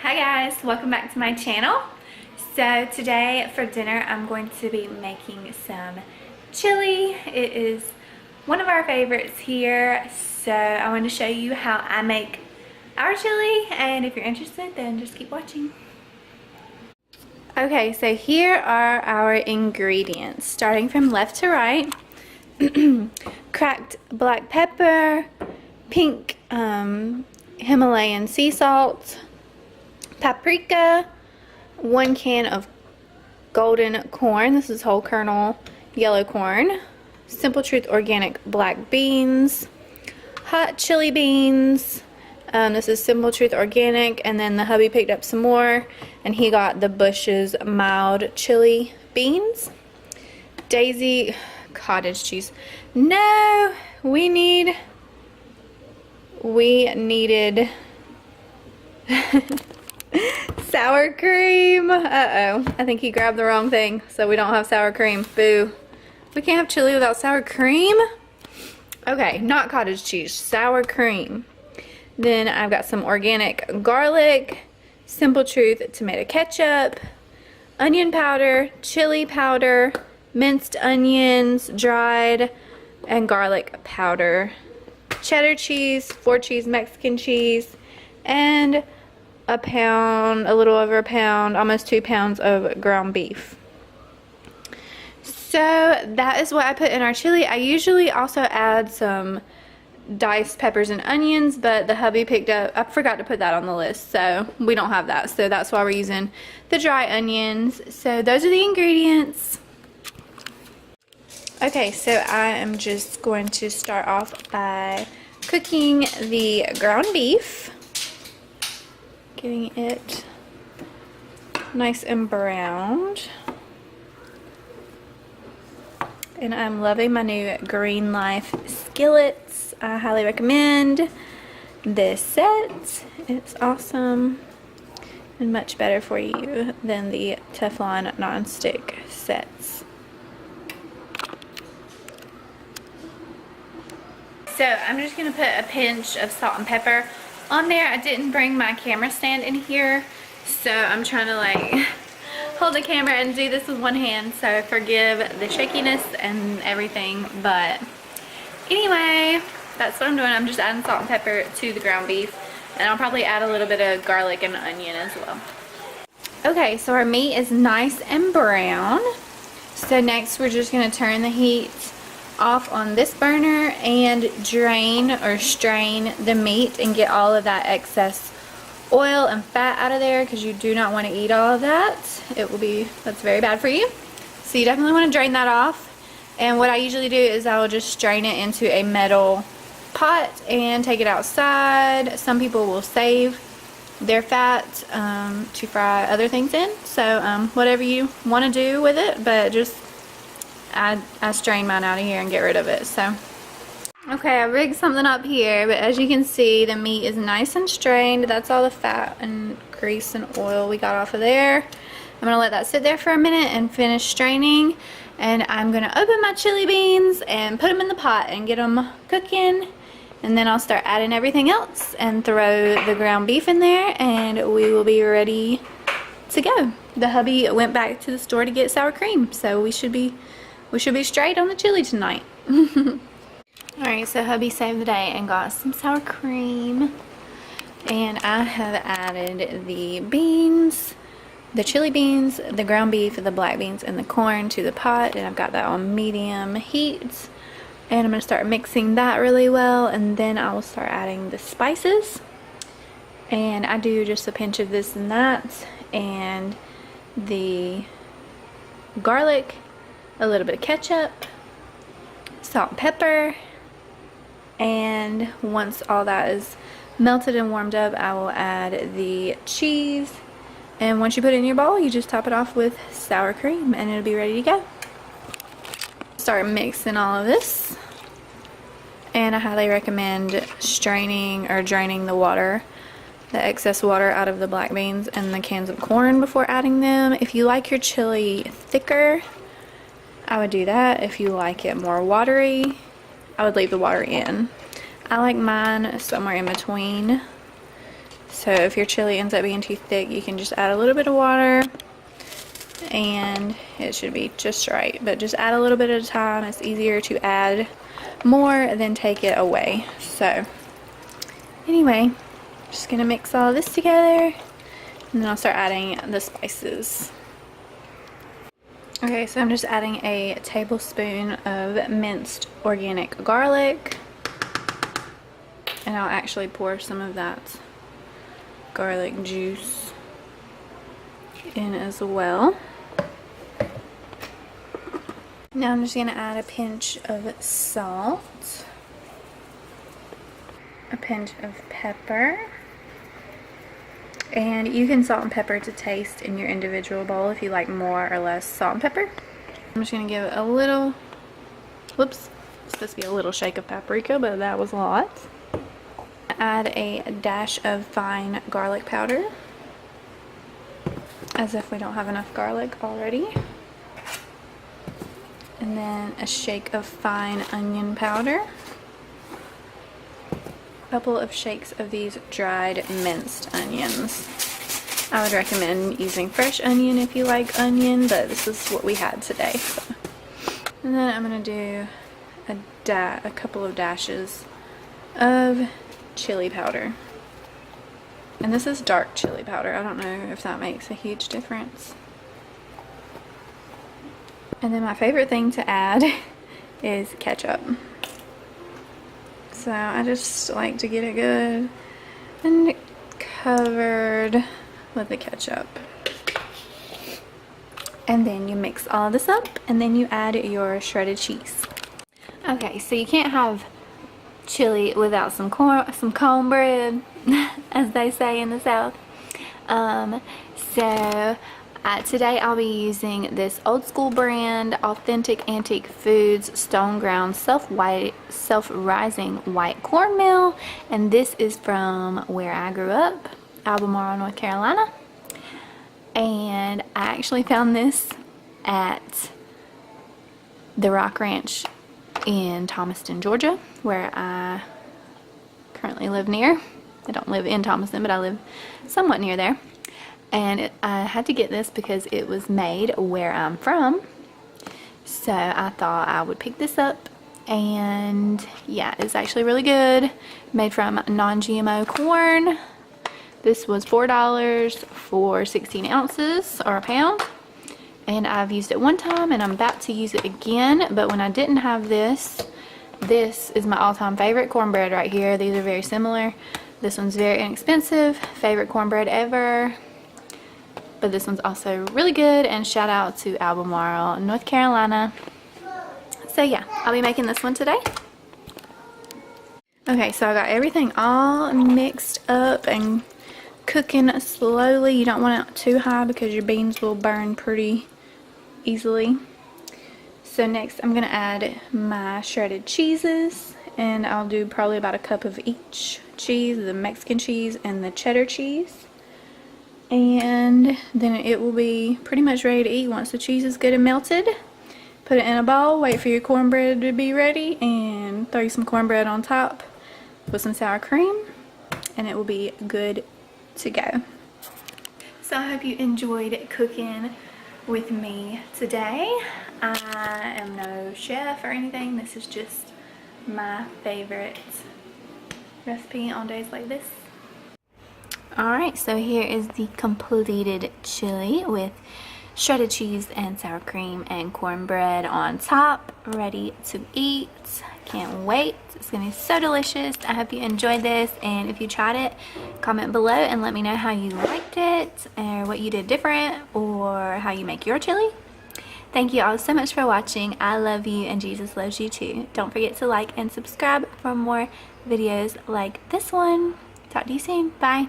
Hi guys, welcome back to my channel. So today for dinner I'm going to be making some chili. It is one of our favorites here, so I want to show you how I make our chili, and if you're interested then just keep watching. Okay, so here are our ingredients starting from left to right. Cracked black pepper, pink Himalayan sea salt, paprika, 1 can of golden corn, this is whole kernel yellow corn, Simple Truth organic black beans, hot chili beans, this is Simple Truth organic, and then the hubby picked up some more and he got the Bush's mild chili beans, Daisy cottage cheese. No, we needed sour cream. Uh-oh, I think he grabbed the wrong thing, so we don't have sour cream. Boo. We can't have chili without sour cream? Okay, not cottage cheese, sour cream. Then I've got some organic garlic, Simple Truth tomato ketchup, onion powder, chili powder, minced onions, dried, and garlic powder, cheddar cheese, 4 cheese Mexican cheese, and a little over a pound, almost 2 pounds of ground beef. So that is what I put in our chili. I usually also add some diced peppers and onions, but the hubby picked up, I forgot to put that on the list, so we don't have that, so that's why we're using the dry onions. So those are the ingredients. Okay, so I am just going to start off by cooking the ground beef, getting it nice and browned. And I'm loving my new Green Life skillets. I highly recommend this set. It's awesome and much better for you than the Teflon non-stick sets. So I'm just going to put a pinch of salt and pepper on there. I didn't bring my camera stand in here, so I'm trying to like hold the camera and do this with one hand, so forgive the shakiness and everything, but anyway, that's what I'm doing. I'm just adding salt and pepper to the ground beef, and I'll probably add a little bit of garlic and onion as well. Okay, so our meat is nice and brown, so next we're just going to turn the heat off on this burner and drain or strain the meat and get all of that excess oil and fat out of there, because you do not want to eat all of that. That's very bad for you, so you definitely want to drain that off. And what I usually do is I will just strain it into a metal pot and take it outside. Some people will save their fat to fry other things in, so whatever you want to do with it, but just I strain mine out of here and get rid of it. So okay, I rigged something up here, but as you can see, the meat is nice and strained. That's all the fat and grease and oil we got off of there. I'm gonna let that sit there for a minute and finish straining, and I'm gonna open my chili beans and put them in the pot and get them cooking, and then I'll start adding everything else and throw the ground beef in there, and we will be ready to go. The hubby went back to the store to get sour cream, so we should be straight on the chili tonight. Alright, so hubby saved the day and got some sour cream, and I have added the beans, the chili beans, the ground beef, the black beans, and the corn to the pot, and I've got that on medium heat, and I'm going to start mixing that really well, and then I will start adding the spices, and I do just a pinch of this and that, and the garlic, a little bit of ketchup, salt and pepper, and once all that is melted and warmed up, I will add the cheese, and once you put it in your bowl, you just top it off with sour cream and it'll be ready to go. Start mixing all of this, and I highly recommend straining or draining the water, the excess water out of the black beans and the cans of corn before adding them. If you like your chili thicker, I would do that. If you like it more watery, I would leave the water in. I like mine somewhere in between. So if your chili ends up being too thick, you can just add a little bit of water and it should be just right. But just add a little bit at a time. It's easier to add more than take it away. So anyway, just gonna mix all this together and then I'll start adding the spices. Okay, so I'm just adding a tablespoon of minced organic garlic, and I'll actually pour some of that garlic juice in as well. Now I'm just going to add a pinch of salt, a pinch of pepper, and you can salt and pepper to taste in your individual bowl if you like more or less salt and pepper. I'm just going to give it a little, whoops, it's supposed to be a little shake of paprika, but that was a lot. Add a dash of fine garlic powder, as if we don't have enough garlic already. And then a shake of fine onion powder. A couple of shakes of these dried minced onions. I would recommend using fresh onion if you like onion, but this is what we had today. So. And then I'm going to do a couple of dashes of chili powder. And this is dark chili powder. I don't know if that makes a huge difference. And then my favorite thing to add is ketchup. So I just like to get it good and covered with the ketchup. And then you mix all this up and then you add your shredded cheese. Okay, so you can't have chili without some cornbread, as they say in the South. Today I'll be using this old school brand, Authentic Antique Foods Stone Ground Self-Rising White Cornmeal, and this is from where I grew up, Albemarle, North Carolina. And I actually found this at the Rock Ranch in Thomaston, Georgia, where I currently live near. I don't live in Thomaston, but I live somewhat near there. And I had to get this because it was made where I'm from. So I thought I would pick this up. And yeah, it's actually really good. Made from non-GMO corn. This was $4 for 16 ounces or a pound. And I've used it one time and I'm about to use it again. But when I didn't have this, this is my all-time favorite cornbread right here. These are very similar. This one's very inexpensive. Favorite cornbread ever. But this one's also really good. And shout out to Albemarle, North Carolina. So yeah, I'll be making this one today. Okay, so I got everything all mixed up and cooking slowly. You don't want it too high because your beans will burn pretty easily. So next I'm going to add my shredded cheeses, and I'll do probably about a cup of each cheese, the Mexican cheese and the cheddar cheese. And then it will be pretty much ready to eat once the cheese is good and melted. Put it in a bowl, wait for your cornbread to be ready, and throw some cornbread on top with some sour cream, and it will be good to go. So I hope you enjoyed cooking with me today. I am no chef or anything. This is just my favorite recipe on days like this. Alright, so here is the completed chili with shredded cheese and sour cream and cornbread on top, ready to eat. Can't wait. It's gonna be so delicious. I hope you enjoyed this, and if you tried it, comment below and let me know how you liked it or what you did different or how you make your chili. Thank you all so much for watching. I love you and Jesus loves you too. Don't forget to like and subscribe for more videos like this one. Talk to you soon. Bye.